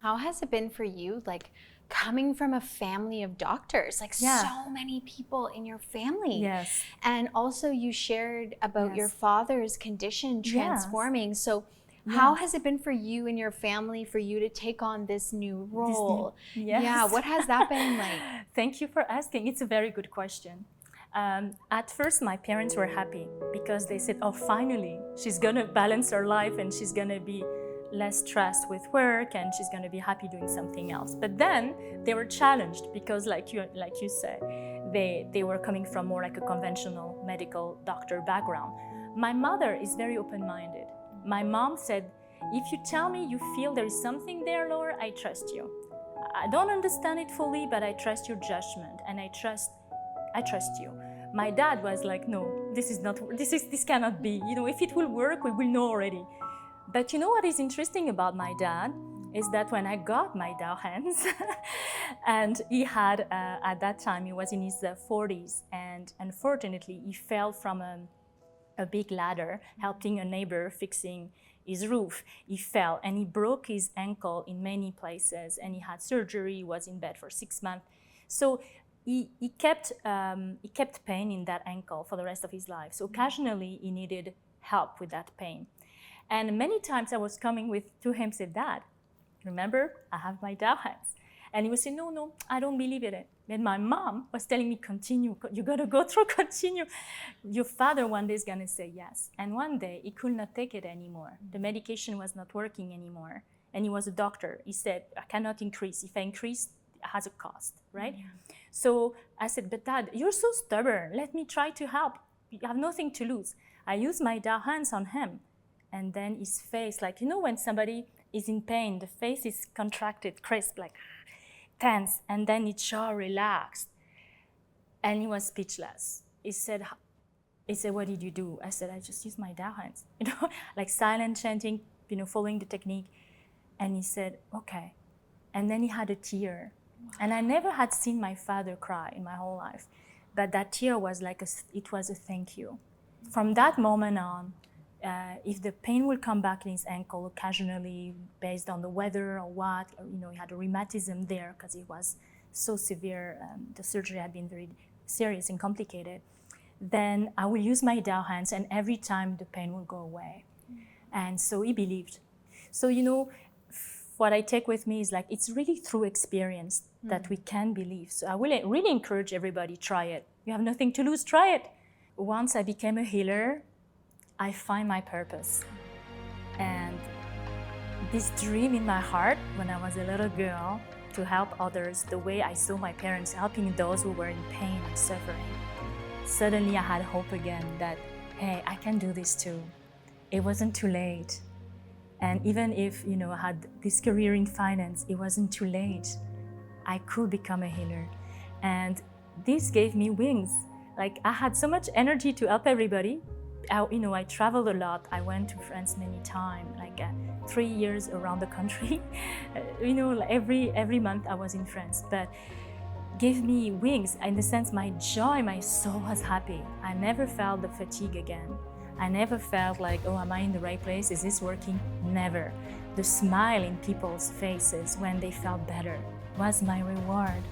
how has it been for you, like coming from a family of doctors, like so many people in your family? Yes. And also you shared about your father's condition transforming. So how has it been for you and your family for you to take on this new role? Yeah, what has that been like? Thank you for asking. It's a very good question. At first, my parents were happy because they said, oh, finally, she's going to balance her life and she's going to be less stressed with work and she's going to be happy doing something else. But then they were challenged because like you said, they were coming from more like a conventional medical doctor background. My mother is very open-minded. My mom said, if you tell me you feel there is something there, Laure, I trust you. I don't understand it fully, but I trust your judgment and I trust you. My dad was like, no, this cannot be. You know, if it will work, we will know already. But you know what is interesting about my dad is that when I got my Dow hands, and he had, at that time, he was in his 40s, and unfortunately, he fell from a big ladder, helping a neighbor fixing his roof. He fell and he broke his ankle in many places, and he had surgery. He was in bed for 6 months. So he kept pain in that ankle for the rest of his life. So occasionally he needed help with that pain. And many times I was coming to him, said, Dad, remember, I have my Dow hands. And he would say, no, I don't believe in it. And my mom was telling me, continue, you gotta go through, continue. Your father one day is gonna say yes. And one day he could not take it anymore. The medication was not working anymore. And he was a doctor. He said, I cannot increase. If I increase, it has a cost, right? Yeah. So I said, but Dad, you're so stubborn. Let me try to help. You have nothing to lose. I used my Dow hands on him. And then his face, like, you know, when somebody is in pain, the face is contracted, crisp, like tense, and then his jaw relaxed. And he was speechless. He said, what did you do? I said, I just used my Dow hands, you know, like silent chanting, you know, following the technique. And he said, okay. And then he had a tear. Wow. And I never had seen my father cry in my whole life. But that tear was like, it was a thank you. From that moment on, if the pain will come back in his ankle occasionally based on the weather or what, or, you know, he had a rheumatism there because it was so severe, the surgery had been very serious and complicated, then I will use my Dow hands and every time the pain will go away. And so he believed. So, you know, what I take with me is like, it's really through experience that we can believe. So I will really encourage everybody, try it. You have nothing to lose, try it. Once I became a healer, I find my purpose. And this dream in my heart when I was a little girl to help others the way I saw my parents helping those who were in pain and suffering. Suddenly I had hope again that, hey, I can do this too. It wasn't too late. And even if, you know, I had this career in finance, it wasn't too late. I could become a healer. And this gave me wings. Like I had so much energy to help everybody. I traveled a lot. I went to France many times, like 3 years around the country. Every month I was in France, but gave me wings in the sense my joy, my soul was happy. I never felt the fatigue again. I never felt like, oh, am I in the right place? Is this working? Never. The smile in people's faces when they felt better was my reward.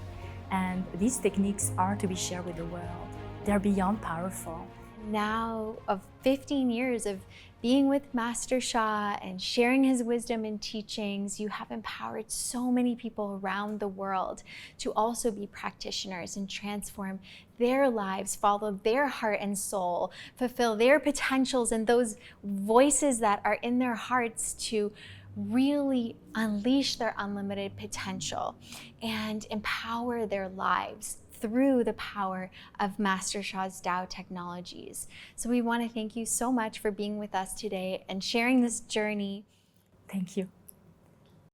And these techniques are to be shared with the world. They're beyond powerful. Now of 15 years of being with Master Sha and sharing his wisdom and teachings, you have empowered so many people around the world to also be practitioners and transform their lives, follow their heart and soul, fulfill their potentials and those voices that are in their hearts to really unleash their unlimited potential and empower their lives through the power of Master Sha's Tao technologies. So we want to thank you so much for being with us today and sharing this journey. Thank you.